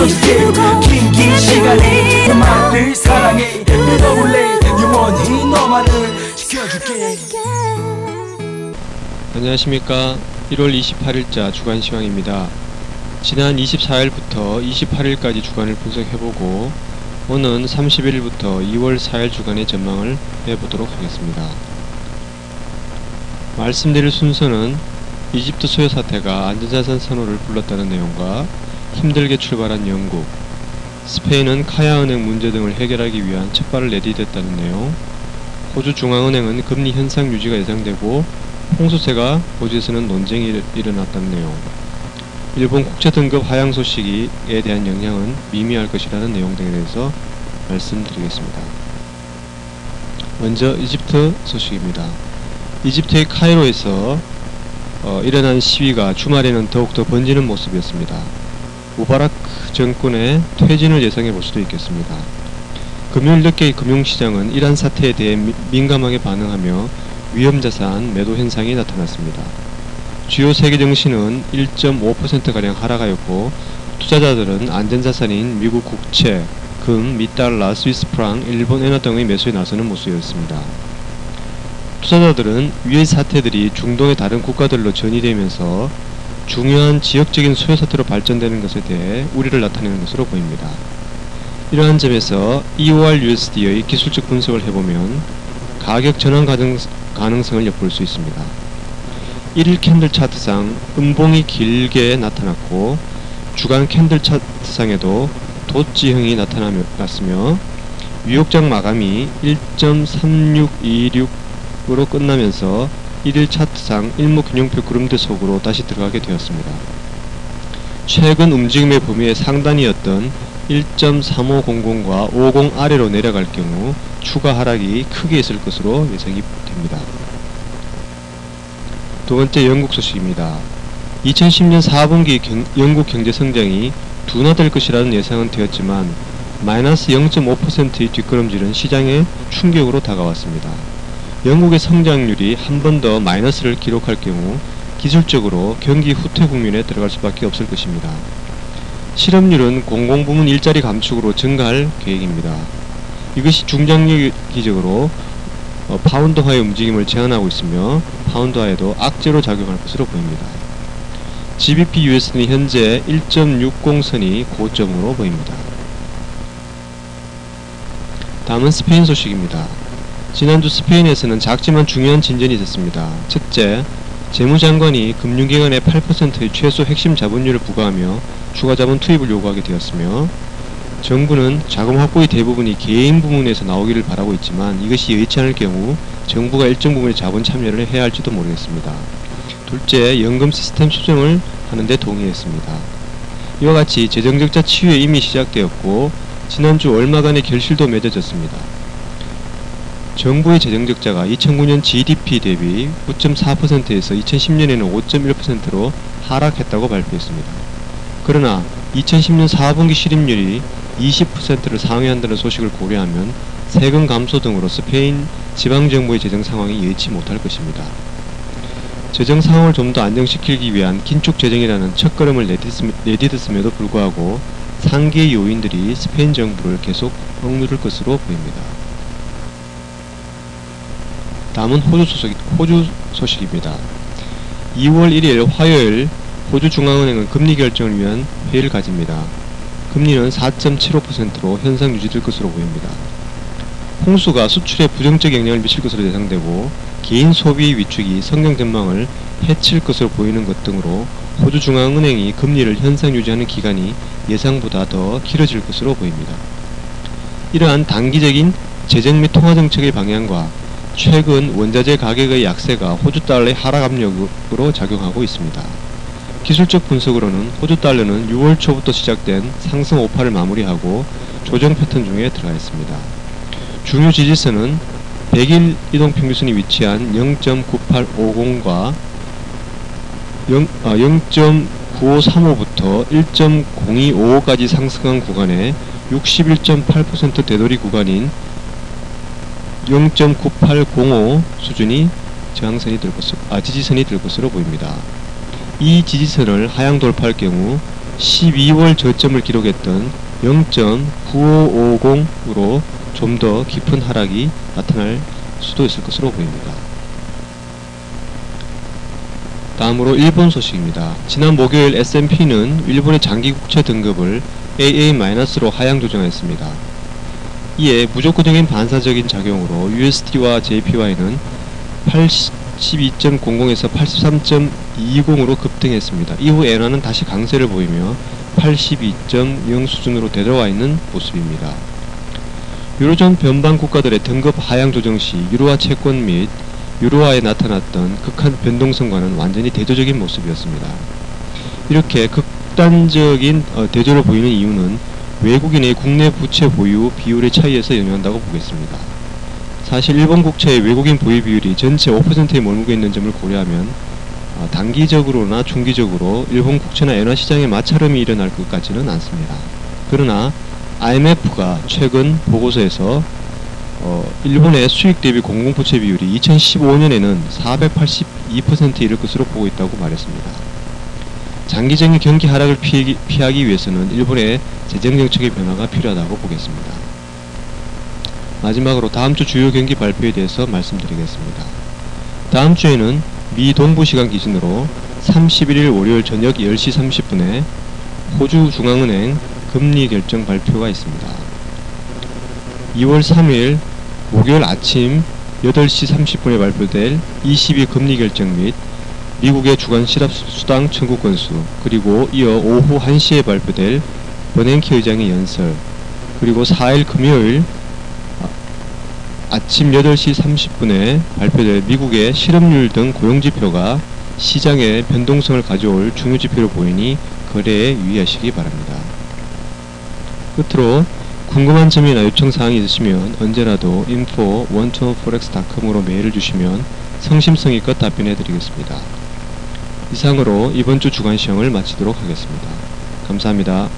지켜줄게. 긴 시간에 너만을 사랑해. 믿어볼래 영원히 너만을 지켜줄게. 안녕하십니까. 1월 28일자 주간시황입니다. 지난 24일부터 28일까지 주간을 분석해보고 오는 31일부터 2월 4일 주간의 전망을 해보도록 하겠습니다. 말씀드릴 순서는 이집트 수요 사태가 안전자산 선호를 불렀다는 내용과 힘들게 출발한 영국, 스페인은 카야은행 문제 등을 해결하기 위한 첫 발을 내디뎠다는 내용, 호주 중앙은행은 금리 현상 유지가 예상되고 홍수세가 호주에서는 논쟁이 일어났다는 내용, 일본 국채 등급 하향 소식에 대한 영향은 미미할 것이라는 내용 등에 대해서 말씀드리겠습니다. 먼저 이집트 소식입니다. 이집트의 카이로에서 일어난 시위가 주말에는 더욱더 번지는 모습이었습니다. 무바라크 정권의 퇴진을 예상해 볼 수도 있겠습니다. 금요일 늦게 금융시장은 이러한 사태에 대해 민감하게 반응하며 위험자산 매도 현상이 나타났습니다. 주요 세계 증시는 1.5%가량 하락하였고 투자자들은 안전자산인 미국 국채, 금, 미달러, 스위스프랑, 일본 엔화 등의 매수에 나서는 모습이었습니다. 투자자들은 위의 사태들이 중동의 다른 국가들로 전이되면서 중요한 지역적인 수요 사태로 발전되는 것에 대해 우려를 나타내는 것으로 보입니다. 이러한 점에서 EOR-USD의 기술적 분석을 해보면 가격 전환 가능성을 엿볼 수 있습니다. 1일 캔들 차트상 음봉이 길게 나타났고 주간 캔들 차트상에도 돛지형이 나타났으며 뉴욕장 마감이 1.3626으로 끝나면서 1일 차트상 일목균형표 구름대 속으로 다시 들어가게 되었습니다. 최근 움직임의 범위의 상단이었던 1.3500과 50 아래로 내려갈 경우 추가 하락이 크게 있을 것으로 예상이 됩니다. 두 번째 영국 소식입니다. 2010년 4분기 영국 경제 성장이 둔화될 것이라는 예상은 되었지만 마이너스 0.5%의 뒷걸음질은 시장의 충격으로 다가왔습니다. 영국의 성장률이 한 번 더 마이너스를 기록할 경우 기술적으로 경기 후퇴 국면에 들어갈 수밖에 없을 것입니다. 실업률은 공공부문 일자리 감축으로 증가할 계획입니다. 이것이 중장기적으로 파운드화의 움직임을 제한하고 있으며 파운드화에도 악재로 작용할 것으로 보입니다. GBP USD는 현재 1.60선이 고점으로 보입니다. 다음은 스페인 소식입니다. 지난주 스페인에서는 작지만 중요한 진전이 있었습니다. 첫째, 재무장관이 금융기관에 8%의 최소 핵심 자본율을 부과하며 추가 자본 투입을 요구하게 되었으며 정부는 자금 확보의 대부분이 개인 부문에서 나오기를 바라고 있지만 이것이 여의치 않을 경우 정부가 일정 부분의 자본 참여를 해야 할지도 모르겠습니다. 둘째, 연금 시스템 수정을 하는데 동의했습니다. 이와 같이 재정적자 치유에 이미 시작되었고 지난주 얼마간의 결실도 맺어졌습니다. 정부의 재정적자가 2009년 GDP 대비 9.4%에서 2010년에는 5.1%로 하락했다고 발표했습니다. 그러나 2010년 4분기 실입률이 20%를 상회한다는 소식을 고려하면 세금 감소 등으로 스페인 지방정부의 재정 상황이 여의치 못할 것입니다. 재정 상황을 좀 더 안정시키기 위한 긴축 재정이라는 첫걸음을 내딛었음에도 불구하고 상기의 요인들이 스페인 정부를 계속 억누를 것으로 보입니다. 다음은 호주 소식입니다. 2월 1일 화요일 호주 중앙은행은 금리 결정을 위한 회의를 가집니다. 금리는 4.75%로 현상 유지될 것으로 보입니다. 홍수가 수출에 부정적 영향을 미칠 것으로 예상되고 개인 소비 위축이 성장 전망을 해칠 것으로 보이는 것 등으로 호주 중앙은행이 금리를 현상 유지하는 기간이 예상보다 더 길어질 것으로 보입니다. 이러한 단기적인 재정 및 통화 정책의 방향과 최근 원자재 가격의 약세가 호주 달러의 하락 압력으로 작용하고 있습니다. 기술적 분석으로는 호주 달러는 6월 초부터 시작된 상승 오파를 마무리하고 조정 패턴 중에 들어가 있습니다. 중요 지지선은 100일 이동평균선이 위치한 0.9850과 0.9535부터 1.0255까지 상승한 구간에 61.8% 되돌이 구간인 0.9805 수준이 지지선이 될 것으로 보입니다. 이 지지선을 하향 돌파할 경우 12월 저점을 기록했던 0.9550으로 좀 더 깊은 하락이 나타날 수도 있을 것으로 보입니다. 다음으로 일본 소식입니다. 지난 목요일 S&P는 일본의 장기 국채 등급을 AA-로 하향 조정했습니다. 이에 무조건적인 반사적인 작용으로 USD와 JPY는 82.00에서 83.20으로 급등했습니다. 이후 엔화는 다시 강세를 보이며 82.0 수준으로 되돌아와 있는 모습입니다. 유로존 변방 국가들의 등급 하향 조정 시 유로화 채권 및 유로화에 나타났던 극한 변동성과는 완전히 대조적인 모습이었습니다. 이렇게 극단적인 대조를 보이는 이유는 외국인의 국내 부채 보유 비율의 차이에서 연유한다고 보겠습니다. 사실 일본 국채의 외국인 보유 비율이 전체 5%에 머물고 있는 점을 고려하면 단기적으로나 중기적으로 일본 국채나 엔화 시장에 마찰음이 일어날 것 같지는 않습니다. 그러나 IMF가 최근 보고서에서 일본의 수익 대비 공공부채 비율이 2015년에는 482%에 이를 것으로 보고 있다고 말했습니다. 장기적인 경기 하락을 피하기 위해서는 일본의 재정정책의 변화가 필요하다고 보겠습니다. 마지막으로 다음주 주요 경기 발표에 대해서 말씀드리겠습니다. 다음 주에는 미 동부시간 기준으로 31일 월요일 저녁 10시 30분에 호주 중앙은행 금리 결정 발표가 있습니다. 2월 3일 목요일 아침 8시 30분에 발표될 ECB 금리 결정 및 미국의 주간 실업수당 청구 건수, 그리고 이어 오후 1시에 발표될 버냉키 의장의 연설, 그리고 4일 금요일 아침 8시 30분에 발표될 미국의 실업률 등 고용지표가 시장에 변동성을 가져올 중요 지표로 보이니 거래에 유의하시기 바랍니다. 끝으로 궁금한 점이나 요청사항이 있으시면 언제라도 info121forex.com으로 메일을 주시면 성심성의껏 답변해 드리겠습니다. 이상으로 이번 주 주간 시황을 마치도록 하겠습니다. 감사합니다.